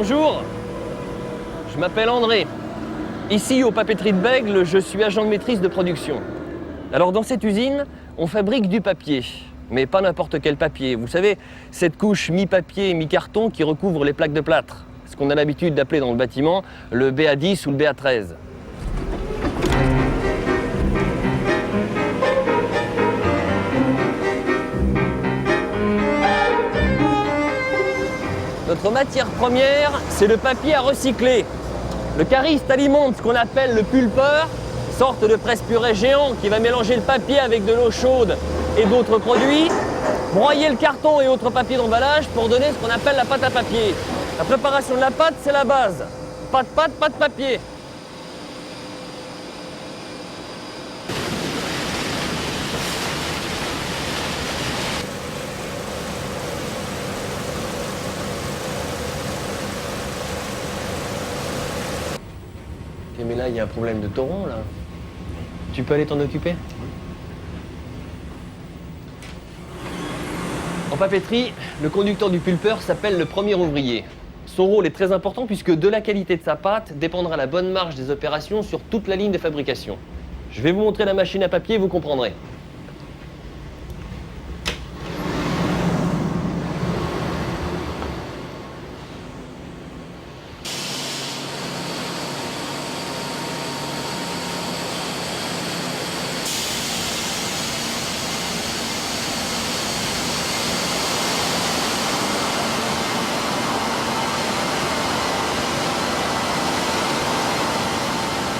Bonjour, je m'appelle André. Ici, aux papeteries de Bègle, je suis agent de maîtrise de production. Alors, dans cette usine, on fabrique du papier, mais pas n'importe quel papier. Vous savez, cette couche mi-papier, mi-carton qui recouvre les plaques de plâtre. Ce qu'on a l'habitude d'appeler dans le bâtiment le BA10 ou le BA13. Notre matière première, c'est le papier à recycler. Le cariste alimente ce qu'on appelle le pulpeur, sorte de presse-purée géant qui va mélanger le papier avec de l'eau chaude et d'autres produits, broyer le carton et autres papiers d'emballage pour donner ce qu'on appelle la pâte à papier. La préparation de la pâte, c'est la base. Pas de pâte, pas de papier. Ok, mais là, il y a un problème de torrent, là. Tu peux aller t'en occuper? En papeterie, le conducteur du pulpeur s'appelle le premier ouvrier. Son rôle est très important puisque de la qualité de sa pâte dépendra la bonne marge des opérations sur toute la ligne de fabrication. Je vais vous montrer la machine à papier, vous comprendrez.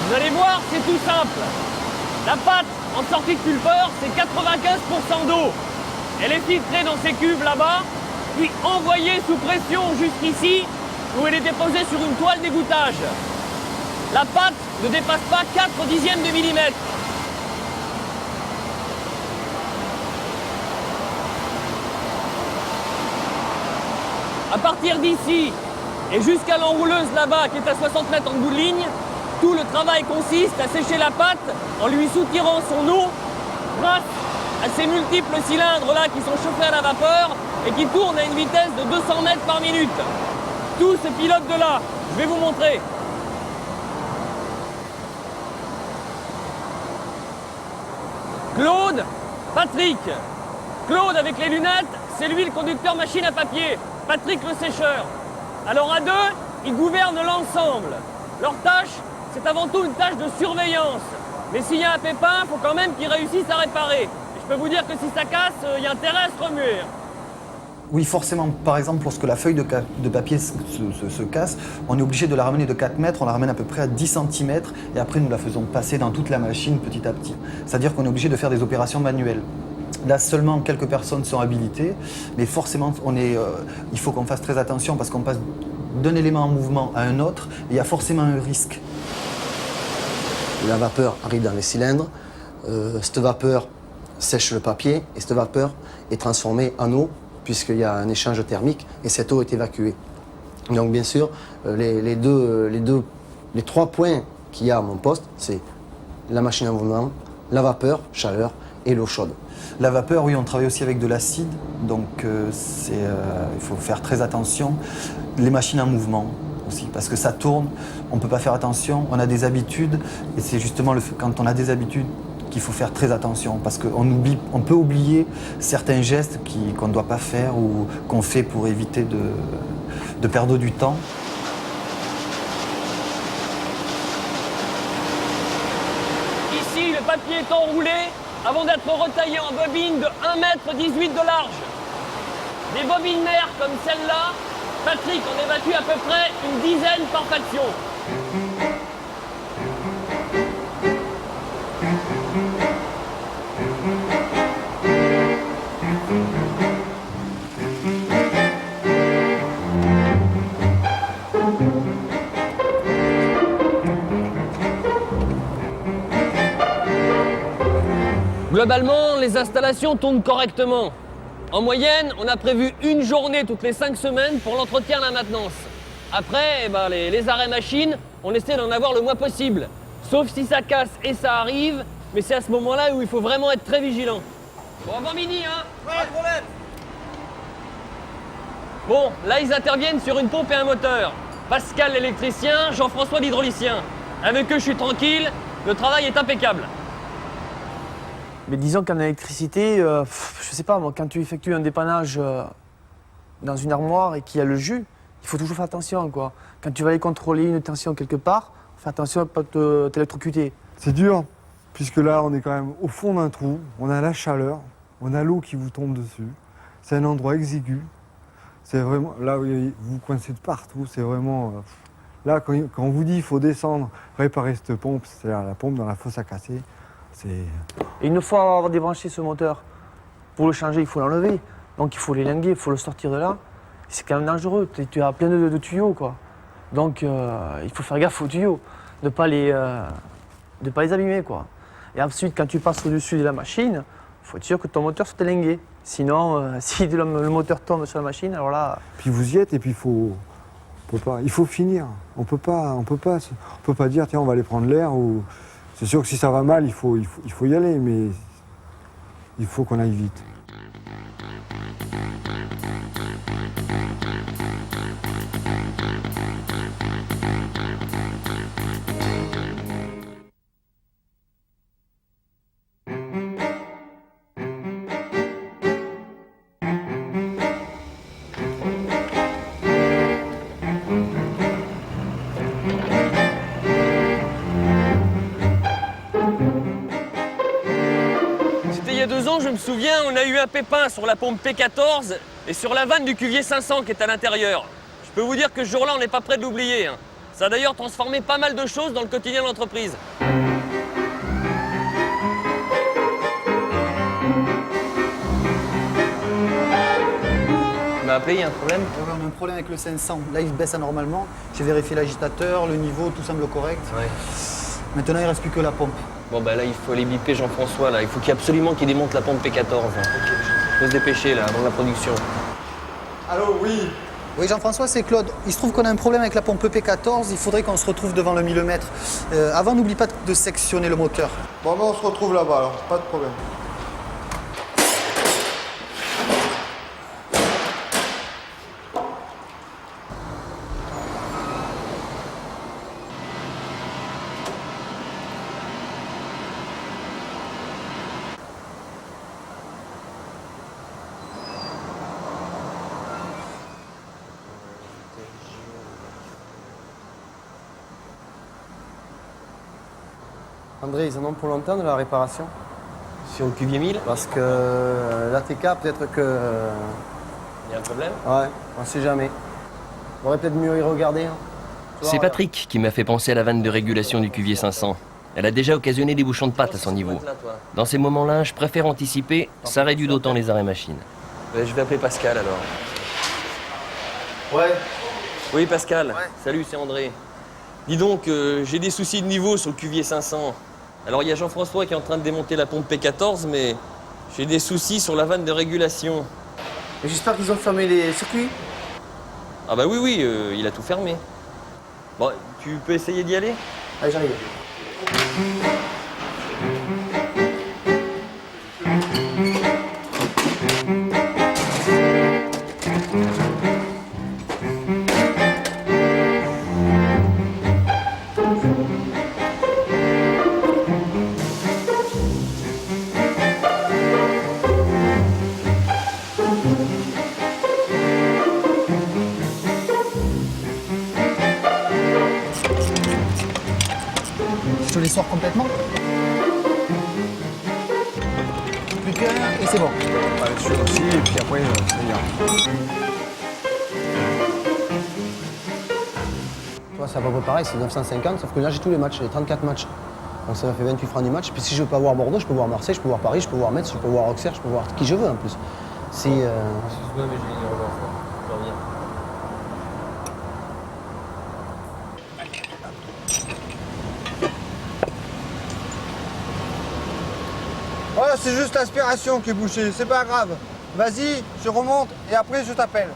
Vous allez voir, c'est tout simple. La pâte en sortie de pulpeur, c'est 95% d'eau. Elle est filtrée dans ces cuves là-bas, puis envoyée sous pression jusqu'ici, où elle est déposée sur une toile d'égouttage. La pâte ne dépasse pas 4 dixièmes de millimètre. À partir d'ici et jusqu'à l'enrouleuse là-bas, qui est à 60 mètres en bout de ligne, tout le travail consiste à sécher la pâte en lui soutirant son eau grâce à ces multiples cylindres là qui sont chauffés à la vapeur et qui tournent à une vitesse de 200 mètres par minute. Tout se pilote de là. Je vais vous montrer. Claude, Patrick. Claude avec les lunettes, c'est lui le conducteur machine à papier. Patrick le sécheur. Alors à deux, ils gouvernent l'ensemble. Leur tâche, c'est avant tout une tâche de surveillance. Mais s'il y a un pépin, il faut quand même qu'ils réussissent à réparer. Et je peux vous dire que si ça casse, il y a intérêt à se remuer. Oui, forcément. Par exemple, lorsque la feuille de papier se casse, on est obligé de la ramener de 4 mètres, on la ramène à peu près à 10 cm et après nous la faisons passer dans toute la machine petit à petit. C'est-à-dire qu'on est obligé de faire des opérations manuelles. Là, seulement quelques personnes sont habilitées, mais forcément, il faut qu'on fasse très attention parce qu'on passe d'un élément en mouvement à un autre et il y a forcément un risque. La vapeur arrive dans les cylindres, cette vapeur sèche le papier et cette vapeur est transformée en eau puisqu'il y a un échange thermique et cette eau est évacuée. Donc bien sûr, les trois points qu'il y a à mon poste, c'est la machine à mouvement, la vapeur, chaleur et l'eau chaude. La vapeur, oui, on travaille aussi avec de l'acide, donc il faut faire très attention. Les machines en mouvement aussi, parce que ça tourne, on ne peut pas faire attention, on a des habitudes, et c'est justement quand on a des habitudes qu'il faut faire très attention, parce qu'on peut oublier certains gestes qu'on ne doit pas faire ou qu'on fait pour éviter de perdre du temps. Ici, le papier est enroulé avant d'être retaillé en bobines de 1,18 m de large. Des bobines mères comme celle-là, Patrick en évacue à peu près une dizaine par faction. Globalement, les installations tournent correctement. En moyenne, on a prévu une journée toutes les 5 semaines pour l'entretien et la maintenance. Après, les arrêts machines, on essaie d'en avoir le moins possible. Sauf si ça casse et ça arrive, mais c'est à ce moment-là où il faut vraiment être très vigilant. Bon, avant midi, hein? Pas de problème. Bon, là, ils interviennent sur une pompe et un moteur. Pascal l'électricien, Jean-François l'hydraulicien. Avec eux, je suis tranquille, le travail est impeccable. Mais disons qu'en électricité, je sais pas moi, quand tu effectues un dépannage dans une armoire et qu'il y a le jus, il faut toujours faire attention, quoi. Quand tu vas aller contrôler une tension quelque part, fais attention à ne pas t'électrocuter. C'est dur, puisque là, on est quand même au fond d'un trou, on a la chaleur, on a l'eau qui vous tombe dessus. C'est un endroit exigu. C'est vraiment, là, vous vous coincez de partout, c'est vraiment... là, quand on vous dit qu'il faut descendre, réparer cette pompe, c'est-à-dire la pompe dans la fosse à casser, c'est... Et une fois avoir débranché ce moteur, pour le changer, il faut l'enlever. Donc il faut l'élinguer, il faut le sortir de là. C'est quand même dangereux, tu as plein de tuyaux, quoi. Donc il faut faire gaffe aux tuyaux, de ne pas les abîmer, quoi. Et ensuite, quand tu passes au-dessus de la machine, il faut être sûr que ton moteur soit élingué. Sinon, si le moteur tombe sur la machine, alors là... Puis vous y êtes et puis il faut finir. On peut pas dire tiens on va aller prendre l'air ou... C'est sûr que si ça va mal, il faut y aller, mais il faut qu'on aille vite. C'était il y a 2 ans, je me souviens, on a eu un pépin sur la pompe P14 et sur la vanne du cuvier 500 qui est à l'intérieur. Je peux vous dire que ce jour-là, on n'est pas prêt de l'oublier. Ça a d'ailleurs transformé pas mal de choses dans le quotidien de l'entreprise. Tu m'as appelé, il y a un problème? On a un problème avec le 500. Là, il baisse anormalement. J'ai vérifié l'agitateur, le niveau, tout semble correct. Ouais. Maintenant, il ne reste plus que la pompe. Bon bah là, il faut aller biper Jean-François, là. Il faut absolument qu'il démonte la pompe P14. Il faut se dépêcher, là, avant la production. Allô, oui. Oui, Jean-François, c'est Claude. Il se trouve qu'on a un problème avec la pompe P14. Il faudrait qu'on se retrouve devant le millimètre. Avant, n'oublie pas de sectionner le moteur. Bon, ben, on se retrouve là-bas alors, pas de problème. André, ils en ont pour longtemps de la réparation? Sur le cuvier 1000, Parce que l'ATK, peut-être que... il y a un problème. Ouais, on sait jamais. On aurait peut-être mieux y regarder. Hein. C'est Patrick qui m'a fait penser à la vanne de régulation du cuvier 500. Elle a déjà occasionné des bouchons de pâte à son niveau. Dans ces moments-là, je préfère anticiper, ça réduit d'autant les arrêts machines. Je vais appeler Pascal alors. Ouais. Oui Pascal, salut, c'est André. Dis donc, j'ai des soucis de niveau sur le cuvier 500. Alors il y a Jean-François qui est en train de démonter la pompe P14, mais j'ai des soucis sur la vanne de régulation. J'espère qu'ils ont fermé les circuits. Ah bah oui, il a tout fermé. Bon, tu peux essayer d'y aller? Allez, j'arrive. Je te les sors complètement. Plus qu'un et c'est bon. Celui-là aussi, et puis après, ça ira. Toi, c'est à peu près pareil, c'est 950, sauf que là, j'ai tous les matchs, j'ai 34 matchs. Donc ça m'a fait 28 francs du match. Puis si je veux pas voir Bordeaux, je peux voir Marseille, je peux voir Paris, je peux voir Metz, je peux voir Auxerre, je peux voir qui je veux en plus. C'est... Oh, c'est juste l'aspiration qui est bouchée, c'est pas grave. Vas-y, je remonte et après je t'appelle.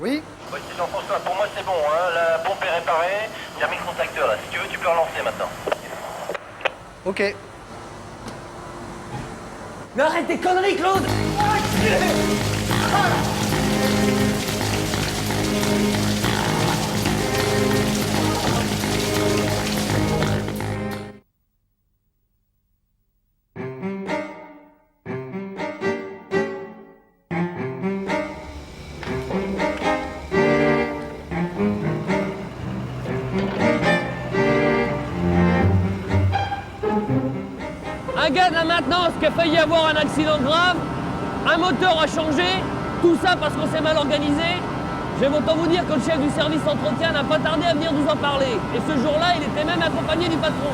Oui. Oui, c'est Jean-François, pour moi c'est bon, hein. La pompe est réparée, j'ai remis le contacteur là. Si tu veux, tu peux relancer maintenant. Ok. Mais arrête tes conneries, Claude! Un gars de la maintenance qui a failli avoir un accident grave, un moteur a changé, tout ça parce qu'on s'est mal organisé. J'aime autant vous dire que le chef du service entretien n'a pas tardé à venir nous en parler. Et ce jour-là, il était même accompagné du patron.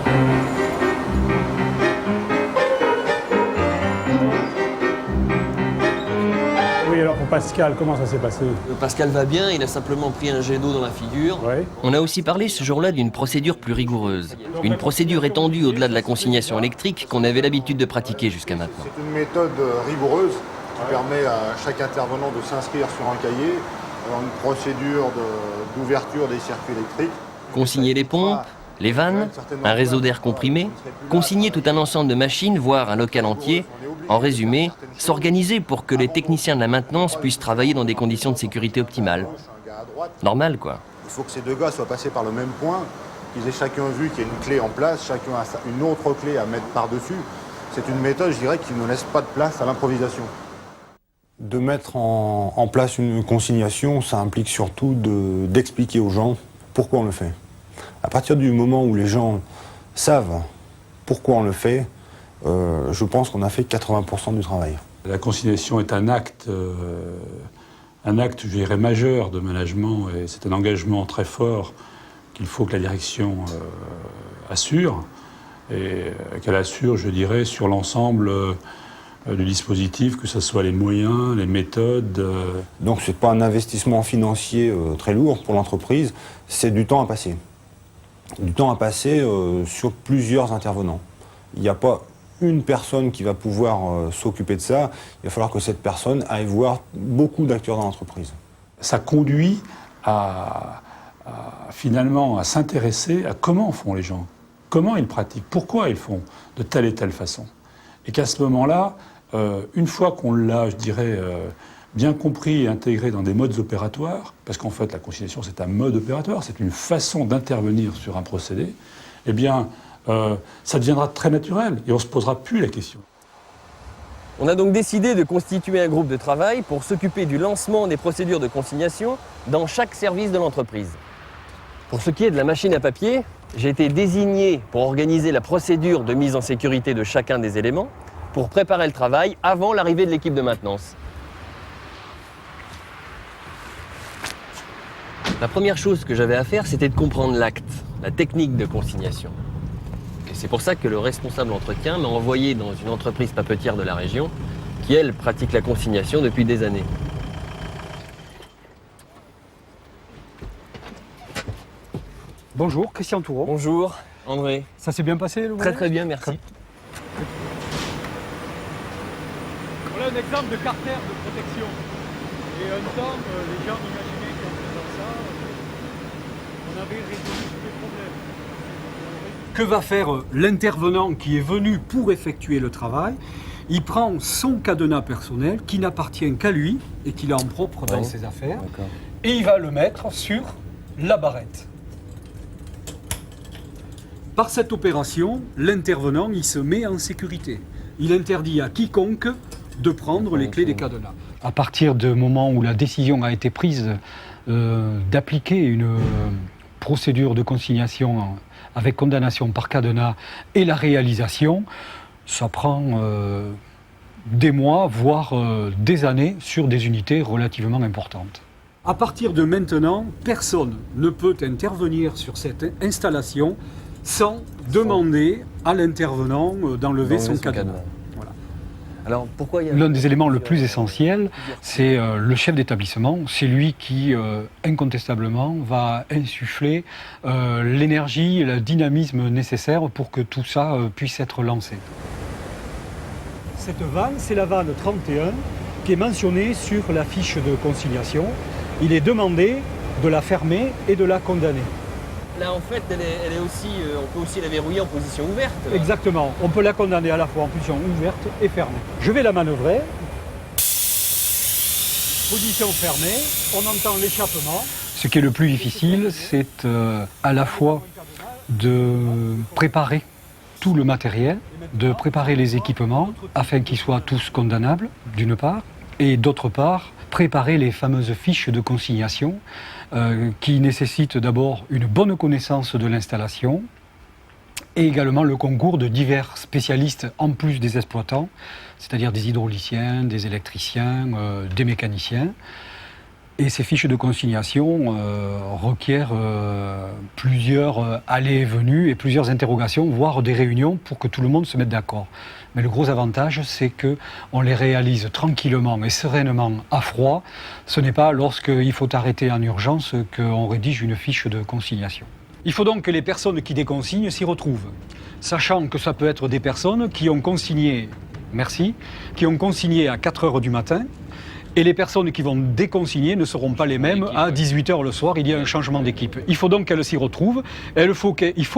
Oui, alors pour Pascal, comment ça s'est passé? Pascal va bien, il a simplement pris un jet d'eau dans la figure. Ouais. On a aussi parlé ce jour-là d'une procédure plus rigoureuse. Une procédure étendue au-delà de la consignation électrique qu'on avait l'habitude de pratiquer jusqu'à maintenant. C'est une méthode rigoureuse qui permet à chaque intervenant de s'inscrire sur un cahier, alors une procédure d'ouverture des circuits électriques. Consigner les pompes, les vannes, un réseau d'air comprimé, consigner tout un ensemble de machines, voire un local entier. En résumé, s'organiser pour que les techniciens de la maintenance puissent travailler dans des conditions de sécurité optimales. Normal, quoi. Il faut que ces deux gars soient passés par le même point, qu'ils aient chacun vu qu'il y a une clé en place, chacun a une autre clé à mettre par-dessus. C'est une méthode, je dirais, qui ne laisse pas de place à l'improvisation. De mettre en place une consignation, ça implique surtout d'expliquer aux gens pourquoi on le fait. À partir du moment où les gens savent pourquoi on le fait, je pense qu'on a fait 80% du travail. La consignation est un acte, je dirais, majeur de management, et c'est un engagement très fort qu'il faut que la direction assure, et qu'elle assure, je dirais, sur l'ensemble du dispositif, que ce soit les moyens, les méthodes. Donc ce n'est pas un investissement financier très lourd pour l'entreprise, c'est du temps à passer. Du temps à passer sur plusieurs intervenants. Il n'y a pas une personne qui va pouvoir s'occuper de ça, il va falloir que cette personne aille voir beaucoup d'acteurs dans l'entreprise. Ça conduit finalement à s'intéresser à comment font les gens, comment ils pratiquent, pourquoi ils font de telle et telle façon. Et qu'à ce moment-là, une fois qu'on l'a, je dirais, bien compris et intégré dans des modes opératoires, parce qu'en fait la consignation c'est un mode opératoire, c'est une façon d'intervenir sur un procédé, eh bien ça deviendra très naturel et on ne se posera plus la question. On a donc décidé de constituer un groupe de travail pour s'occuper du lancement des procédures de consignation dans chaque service de l'entreprise. Pour ce qui est de la machine à papier, j'ai été désigné pour organiser la procédure de mise en sécurité de chacun des éléments pour préparer le travail avant l'arrivée de l'équipe de maintenance. La première chose que j'avais à faire, c'était de comprendre l'acte, la technique de consignation. Et c'est pour ça que le responsable entretien m'a envoyé dans une entreprise papetière de la région qui, elle, pratique la consignation depuis des années. Bonjour, Christian Toureau. Bonjour, André. Ça s'est bien passé le voyage? Très bien, merci. Voilà un exemple de carter de protection. Et un temps, les gens imaginaient qu'en faisant ça, on avait résolu tous les problèmes. Que va faire l'intervenant qui est venu pour effectuer le travail? Il prend son cadenas personnel qui n'appartient qu'à lui et qu'il a en propre dans ses affaires. Et il va le mettre sur la barrette. Par cette opération, l'intervenant, il se met en sécurité. Il interdit à quiconque de prendre les clés des cadenas. À partir du moment où la décision a été prise d'appliquer une procédure de consignation avec condamnation par cadenas et la réalisation, ça prend des mois, voire des années sur des unités relativement importantes. À partir de maintenant, personne ne peut intervenir sur cette installation sans demander à l'intervenant d'enlever son cadenas. Voilà. Alors, pourquoi L'un des éléments le plus essentiel, c'est le chef d'établissement. C'est lui qui, incontestablement, va insuffler l'énergie et le dynamisme nécessaires pour que tout ça puisse être lancé. Cette vanne, c'est la vanne 31 qui est mentionnée sur la fiche de consignation. il est demandé de la fermer et de la condamner. Là, en fait, elle est aussi, on peut aussi la verrouiller en position ouverte. Exactement, on peut la condamner à la fois en position ouverte et fermée. Je vais la manœuvrer. Position fermée, on entend l'échappement. Ce qui est le plus difficile, c'est à la fois de préparer tout le matériel, de préparer les équipements afin qu'ils soient tous condamnables, d'une part, et d'autre part, préparer les fameuses fiches de consignation qui nécessitent d'abord une bonne connaissance de l'installation et également le concours de divers spécialistes en plus des exploitants, c'est-à-dire des hydrauliciens, des électriciens, des mécaniciens. Et ces fiches de consignation requièrent plusieurs allées et venues et plusieurs interrogations, voire des réunions pour que tout le monde se mette d'accord. Mais le gros avantage, c'est qu'on les réalise tranquillement et sereinement à froid. Ce n'est pas lorsqu'il faut arrêter en urgence qu'on rédige une fiche de consignation. Il faut donc que les personnes qui déconsignent s'y retrouvent, sachant que ça peut être des personnes qui ont consigné, qui ont consigné à 4 heures du matin, et les personnes qui vont déconsigner ne seront pas les mêmes à 18 h le soir, il y a un changement d'équipe. Il faut donc qu'elles s'y retrouvent, il faut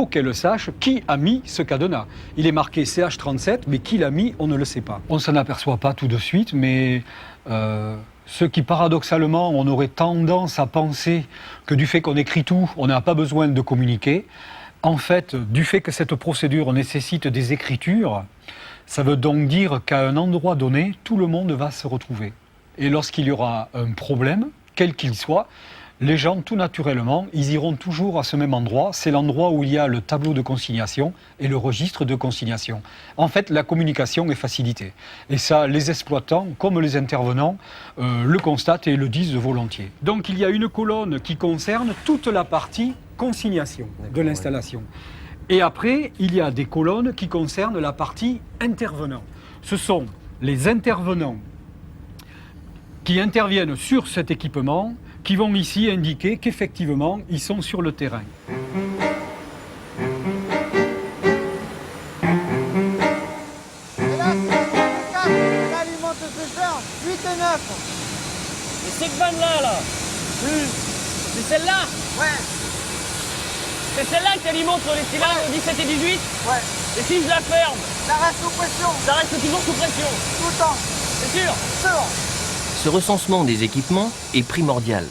qu'elles sachent qui a mis ce cadenas. Il est marqué CH37, mais qui l'a mis, on ne le sait pas. On ne s'en aperçoit pas tout de suite, mais ce qui paradoxalement, on aurait tendance à penser que du fait qu'on écrit tout, on n'a pas besoin de communiquer. En fait, du fait que cette procédure nécessite des écritures, ça veut donc dire qu'à un endroit donné, tout le monde va se retrouver. Et lorsqu'il y aura un problème, quel qu'il soit, les gens, tout naturellement, ils iront toujours à ce même endroit. C'est l'endroit où il y a le tableau de consignation et le registre de consignation. En fait, la communication est facilitée. Et ça, les exploitants, comme les intervenants, le constatent et le disent volontiers. Donc, il y a une colonne qui concerne toute la partie consignation de l'installation. Et après, il y a des colonnes qui concernent la partie intervenants. Ce sont les intervenants qui interviennent sur cet équipement, qui vont ici indiquer qu'effectivement, ils sont sur le terrain. Et là, c'est 4, elle alimente le pêcheur, 8 et 9. Et cette vanne-là, là, c'est celle-là? Ouais. C'est celle-là qui alimente les cylindres 17 et 18? Ouais. Et si je la ferme? Ça reste sous pression. Ça reste toujours sous pression? Tout le temps. C'est sûr? Sûr. Ce recensement des équipements est primordial.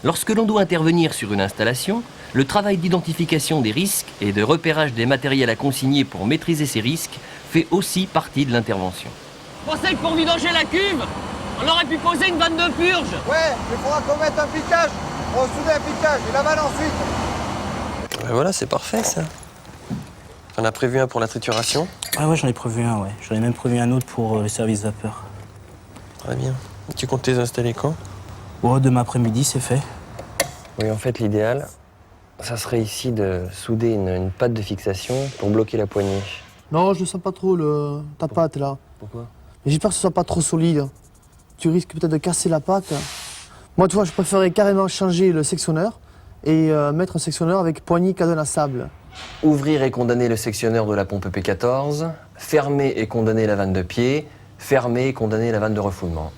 Lorsque l'on doit intervenir sur une installation, le travail d'identification des risques et de repérage des matériels à consigner pour maîtriser ces risques fait aussi partie de l'intervention. Je pensais que pour vidanger la cuve, on aurait pu poser une vanne de purge. Ouais, il faudra qu'on mette un piquage. On souder un piquage et la vanne ensuite. Ben voilà, c'est parfait ça. On a prévu un pour la trituration. Ah ouais, j'en ai prévu un, ouais. J'en ai même prévu un autre pour le service vapeur. Très bien. Tu comptes les installer quand? Oh, demain après-midi, c'est fait. Oui, en fait, l'idéal, ça serait ici de souder une patte de fixation pour bloquer la poignée. Non, je ne sens pas trop ta patte, là. Pourquoi? Mais j'ai peur que ce soit pas trop solide. Tu risques peut-être de casser la patte. Moi, tu vois, je préférerais carrément changer le sectionneur et mettre un sectionneur avec poignée cadenas sable. Ouvrir et condamner le sectionneur de la pompe P14, fermer et condamner la vanne de pied, fermer et condamner la vanne de refoulement.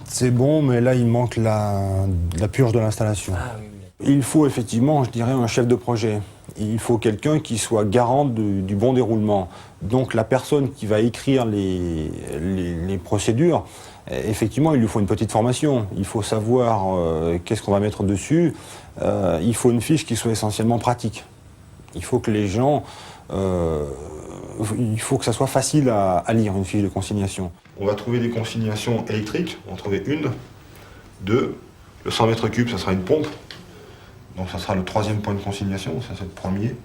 C'est bon, mais là, il manque la purge de l'installation. Ah, oui. Il faut effectivement, je dirais, un chef de projet. Il faut quelqu'un qui soit garant du bon déroulement. Donc la personne qui va écrire les procédures, effectivement, il lui faut une petite formation. Il faut savoir qu'est-ce qu'on va mettre dessus. Il faut une fiche qui soit essentiellement pratique. Il faut que les gens... il faut que ça soit facile à lire, une fiche de consignation. On va trouver des consignations électriques. On va en trouver une, deux. Le 100 mètres cubes, ça sera une pompe. Donc ça sera le 3e point de consignation, ça c'est le premier.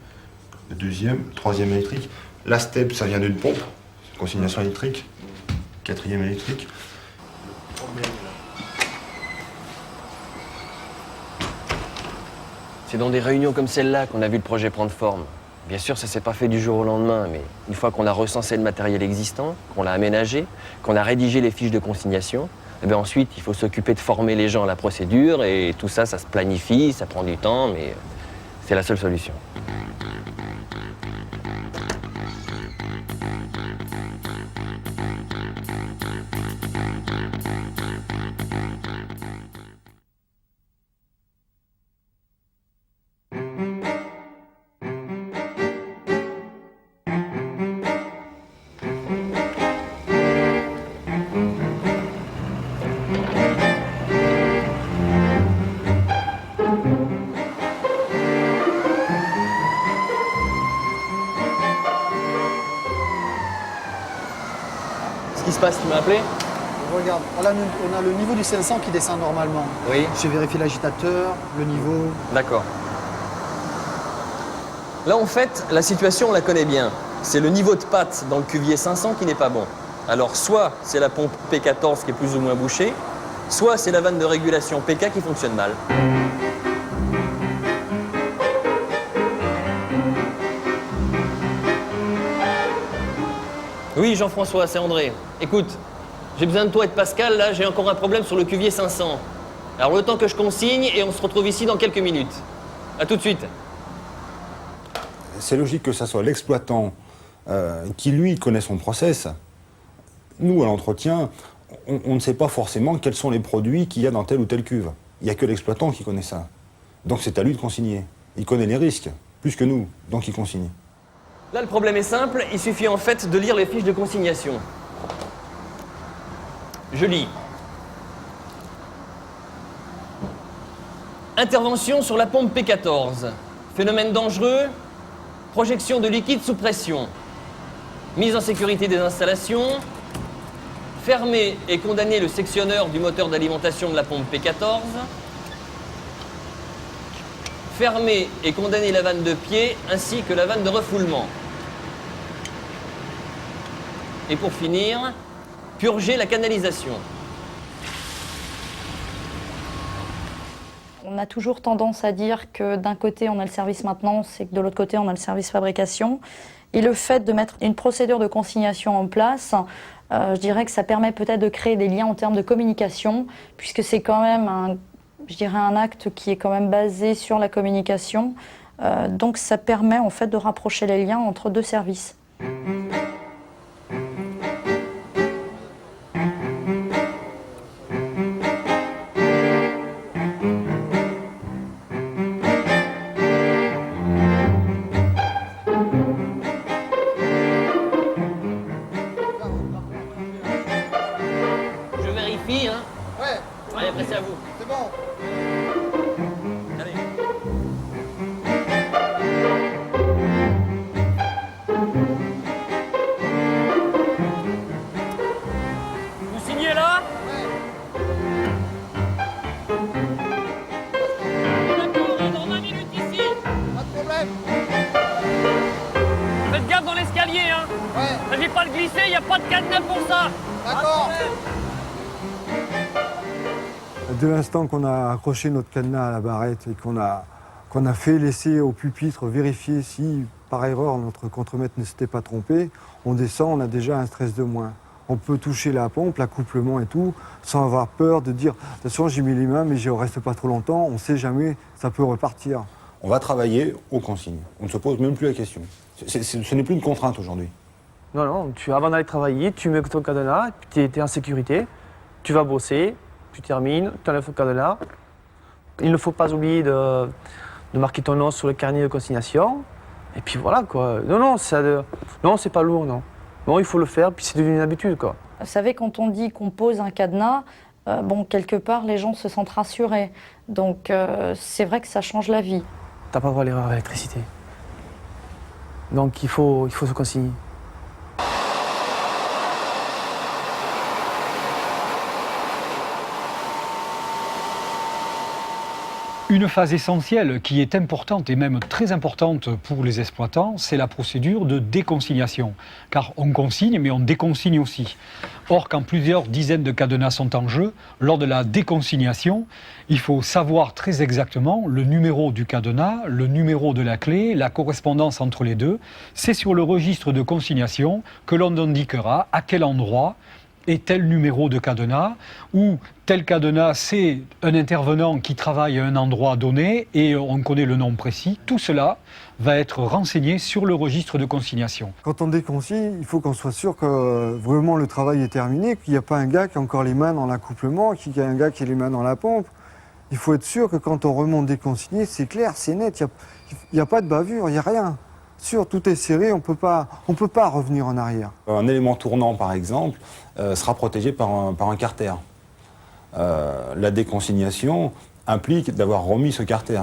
Le 2e, 3e électrique. La step, ça vient d'une pompe, c'est une consignation électrique. 4e électrique. C'est dans des réunions comme celle-là qu'on a vu le projet prendre forme. Bien sûr, ça ne s'est pas fait du jour au lendemain, mais une fois qu'on a recensé le matériel existant, qu'on l'a aménagé, qu'on a rédigé les fiches de consignation, et bien ensuite, il faut s'occuper de former les gens à la procédure, et tout ça, ça se planifie, ça prend du temps, mais c'est la seule solution. se passe? Tu m'as appelé? Regarde, là, on a le niveau du 500 qui descend normalement. Oui. J'ai vérifié l'agitateur, le niveau. D'accord. Là, en fait, la situation, on la connaît bien. C'est le niveau de patte dans le cuvier 500 qui n'est pas bon. Alors, soit c'est la pompe P14 qui est plus ou moins bouchée, soit c'est la vanne de régulation PK qui fonctionne mal. Oui, Jean-François, c'est André. Écoute, j'ai besoin de toi et de Pascal, là, j'ai encore un problème sur le cuvier 500. Alors, le temps que je consigne et on se retrouve ici dans quelques minutes. À tout de suite. C'est logique que ce soit l'exploitant qui, lui, connaît son process. Nous, à l'entretien, on ne sait pas forcément quels sont les produits qu'il y a dans telle ou telle cuve. Il n'y a que l'exploitant qui connaît ça. Donc c'est à lui de consigner. Il connaît les risques, plus que nous, donc il consigne. Là, le problème est simple, il suffit en fait de lire les fiches de consignation. Je lis. Intervention sur la pompe P14. Phénomène dangereux. Projection de liquide sous pression. Mise en sécurité des installations. Fermer et condamner le sectionneur du moteur d'alimentation de la pompe P14. Fermer et condamner la vanne de pied ainsi que la vanne de refoulement. Et pour finir, purger la canalisation. On a toujours tendance à dire que d'un côté on a le service maintenance et que de l'autre côté on a le service fabrication. Et le fait de mettre une procédure de consignation en place, je dirais que ça permet peut-être de créer des liens en termes de communication, puisque c'est quand même un acte qui est quand même basé sur la communication. Donc ça permet en fait de rapprocher les liens entre deux services. Je vérifie, hein. Ouais. Allez, après c'est à vous. C'est bon. Allez. Vous signez là? D'accord, on est dans 20 minutes ici. Pas de problème. Faites gaffe dans l'escalier, hein. Ouais. N'allez pas le glisser, il n'y a pas de cadenas pour ça. D'accord. De l'instant qu'on a accroché notre cadenas à la barrette et qu'on a fait laisser au pupitre vérifier si, par erreur, notre contremaître ne s'était pas trompé, on descend, on a déjà un stress de moins. On peut toucher la pompe, l'accouplement et tout, sans avoir peur de dire « attention, j'ai mis les mains, mais je ne reste pas trop longtemps, on ne sait jamais, ça peut repartir ». On va travailler aux consignes. On ne se pose même plus la question. Ce n'est plus une contrainte aujourd'hui. Non, non, avant d'aller travailler, tu mets ton cadenas, tu es en sécurité, tu vas bosser, tu termines, tu enlèves ton cadenas. Il ne faut pas oublier de marquer ton nom sur le carnet de consignation. Et puis voilà, quoi. Non, c'est pas lourd, non. Non, il faut le faire, puis c'est devenu une habitude, quoi. Vous savez, quand on dit qu'on pose un cadenas, bon, quelque part, les gens se sentent rassurés. Donc, c'est vrai que ça change la vie. T'as pas le droit à l'erreur à l'électricité. Donc, il faut se consigner. Une phase essentielle qui est importante et même très importante pour les exploitants, c'est la procédure de déconsignation. Car on consigne, mais on déconsigne aussi. Or, quand plusieurs dizaines de cadenas sont en jeu, lors de la déconsignation, il faut savoir très exactement le numéro du cadenas, le numéro de la clé, la correspondance entre les deux. C'est sur le registre de consignation que l'on indiquera à quel endroit et tel numéro de cadenas, ou tel cadenas, c'est un intervenant qui travaille à un endroit donné et on connaît le nom précis. Tout cela va être renseigné sur le registre de consignation. Quand on déconsigne, il faut qu'on soit sûr que vraiment le travail est terminé, qu'il n'y a pas un gars qui a encore les mains dans l'accouplement, qu'il y a un gars qui a les mains dans la pompe. Il faut être sûr que quand on remonte déconsigné, c'est clair, c'est net, il n'y a pas de bavure, il n'y a rien. Sûr, tout est serré, on ne peut pas revenir en arrière. Un élément tournant, par exemple, sera protégé par un carter. La déconsignation implique d'avoir remis ce carter.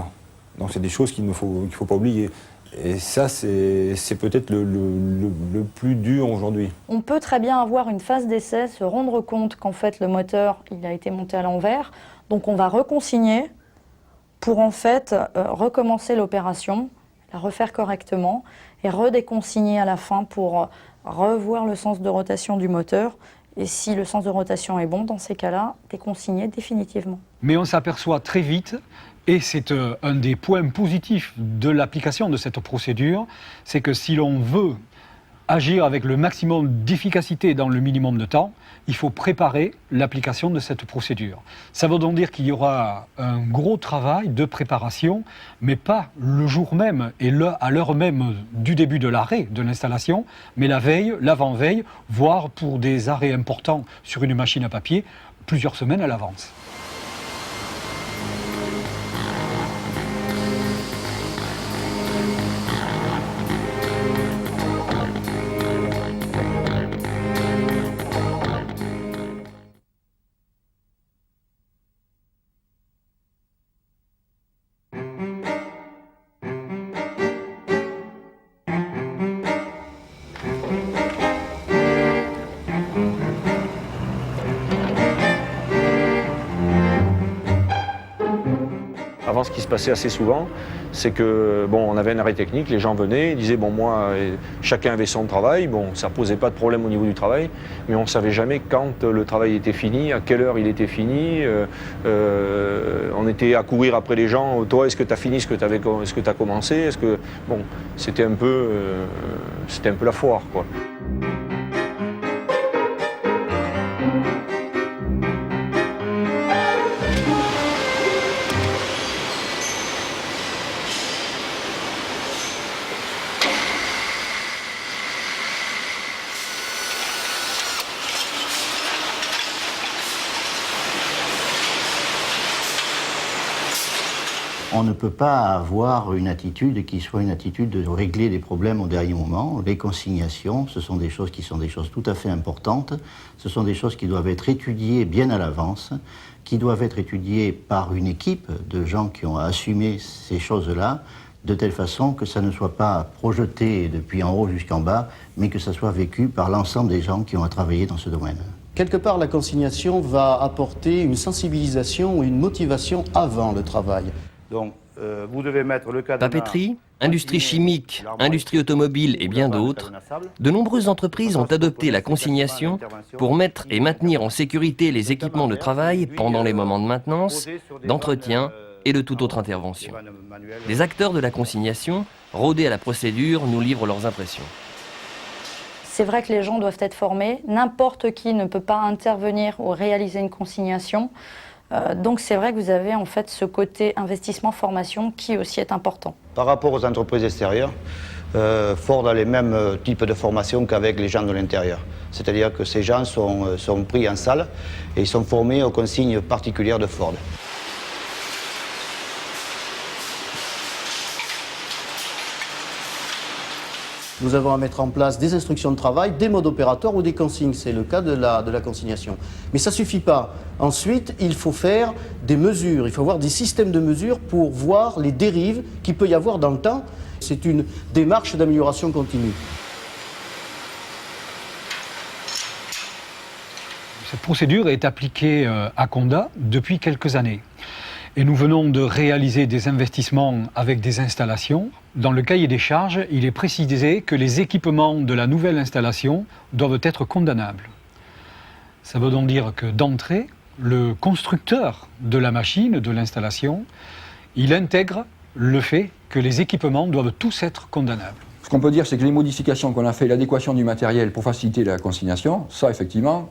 Donc c'est des choses qu'il ne faut pas oublier. Et ça, c'est peut-être le plus dur aujourd'hui. On peut très bien avoir une phase d'essai, se rendre compte qu'en fait le moteur il a été monté à l'envers, donc on va reconsigner pour en fait recommencer l'opération, la refaire correctement et redéconsigner à la fin pour revoir le sens de rotation du moteur. Et si le sens de rotation est bon, dans ces cas-là, déconsigner définitivement. Mais on s'aperçoit très vite, et c'est un des points positifs de l'application de cette procédure, c'est que si l'on veut agir avec le maximum d'efficacité dans le minimum de temps, il faut préparer l'application de cette procédure. Ça veut donc dire qu'il y aura un gros travail de préparation, mais pas le jour même et à l'heure même du début de l'arrêt de l'installation, mais la veille, l'avant-veille, voire pour des arrêts importants sur une machine à papier, plusieurs semaines à l'avance. Avant, ce qui se passait assez souvent, c'est que bon, on avait un arrêt technique, les gens venaient, ils disaient bon moi, chacun avait son travail, bon ça posait pas de problème au niveau du travail, mais on savait jamais quand le travail était fini, à quelle heure il était fini. On était à courir après les gens. Toi, est-ce que tu as fini ce que tu as commencé? Est-ce que bon, c'était un peu la foire quoi. On ne peut pas avoir une attitude qui soit une attitude de régler les problèmes au dernier moment. Les consignations, ce sont des choses qui sont des choses tout à fait importantes. Ce sont des choses qui doivent être étudiées bien à l'avance, qui doivent être étudiées par une équipe de gens qui ont assumé ces choses-là, de telle façon que ça ne soit pas projeté depuis en haut jusqu'en bas, mais que ça soit vécu par l'ensemble des gens qui ont travaillé dans ce domaine. Quelque part, la consignation va apporter une sensibilisation ou une motivation avant le travail. Donc, vous devez mettre le cadenas. Papeterie, industrie chimique, industrie automobile et bien d'autres, de nombreuses entreprises ont adopté la consignation pour mettre et maintenir en sécurité les équipements de travail pendant les moments de maintenance, d'entretien et de toute autre intervention. Les acteurs de la consignation, rodés à la procédure, nous livrent leurs impressions. C'est vrai que les gens doivent être formés. N'importe qui ne peut pas intervenir ou réaliser une consignation. Donc c'est vrai que vous avez en fait ce côté investissement-formation qui aussi est important. Par rapport aux entreprises extérieures, Ford a les mêmes types de formation qu'avec les gens de l'intérieur. C'est-à-dire que ces gens sont pris en salle et ils sont formés aux consignes particulières de Ford. Nous avons à mettre en place des instructions de travail, des modes opératoires ou des consignes. C'est le cas de la consignation. Mais ça ne suffit pas. Ensuite, il faut faire des mesures. Il faut avoir des systèmes de mesures pour voir les dérives qu'il peut y avoir dans le temps. C'est une démarche d'amélioration continue. Cette procédure est appliquée à Condat depuis quelques années. Et nous venons de réaliser des investissements avec des installations. Dans le cahier des charges, il est précisé que les équipements de la nouvelle installation doivent être condamnables. Ça veut donc dire que d'entrée, le constructeur de la machine, de l'installation, il intègre le fait que les équipements doivent tous être condamnables. Ce qu'on peut dire, c'est que les modifications qu'on a fait, l'adéquation du matériel pour faciliter la consignation, ça, effectivement,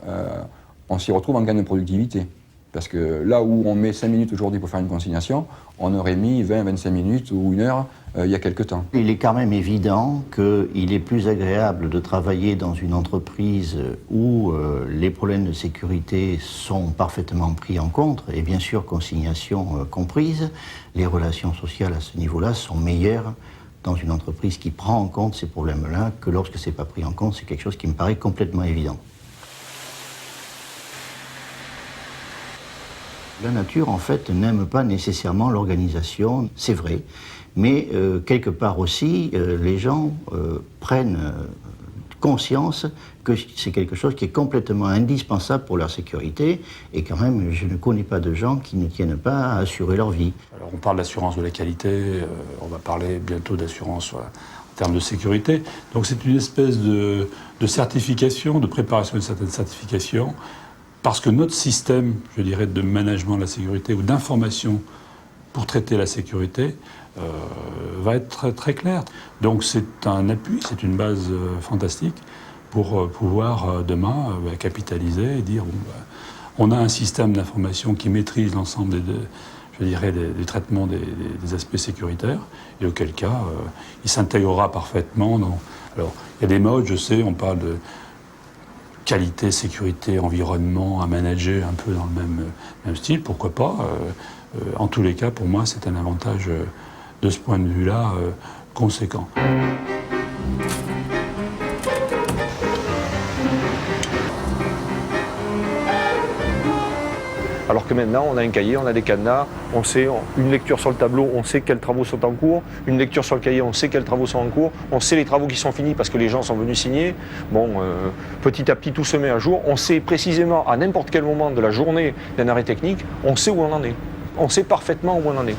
on s'y retrouve en gain de productivité. Parce que là où on met 5 minutes aujourd'hui pour faire une consignation, on aurait mis 20-25 minutes ou 1 heure il y a quelque temps. Il est quand même évident qu'il est plus agréable de travailler dans une entreprise où les problèmes de sécurité sont parfaitement pris en compte, et bien sûr consignation comprise. Les relations sociales à ce niveau-là sont meilleures dans une entreprise qui prend en compte ces problèmes-là que lorsque ce n'est pas pris en compte. C'est quelque chose qui me paraît complètement évident. La nature, en fait, n'aime pas nécessairement l'organisation, c'est vrai, mais quelque part aussi, les gens prennent conscience que c'est quelque chose qui est complètement indispensable pour leur sécurité, et quand même, je ne connais pas de gens qui ne tiennent pas à assurer leur vie. Alors, on parle d'assurance de la qualité, on va parler bientôt d'assurance en termes de sécurité. Donc c'est une espèce de certification, de préparation de certaines certifications, parce que notre système, je dirais, de management de la sécurité ou d'information pour traiter la sécurité va être très, très clair. Donc c'est un appui, c'est une base fantastique pour pouvoir demain capitaliser et dire on a un système d'information qui maîtrise l'ensemble des traitements des aspects sécuritaires, et auquel cas il s'intégrera parfaitement dans... Alors il y a des modes, je sais, on parle de qualité, sécurité, environnement à manager un peu dans le même style, pourquoi pas. En tous les cas, pour moi, c'est un avantage de ce point de vue-là conséquent. Alors que maintenant, on a un cahier, on a des cadenas, on sait, une lecture sur le tableau, on sait quels travaux sont en cours, une lecture sur le cahier, on sait quels travaux sont en cours, on sait les travaux qui sont finis parce que les gens sont venus signer. Bon, petit à petit, tout se met à jour. On sait précisément, à n'importe quel moment de la journée d'un arrêt technique, on sait où on en est. On sait parfaitement où on en est.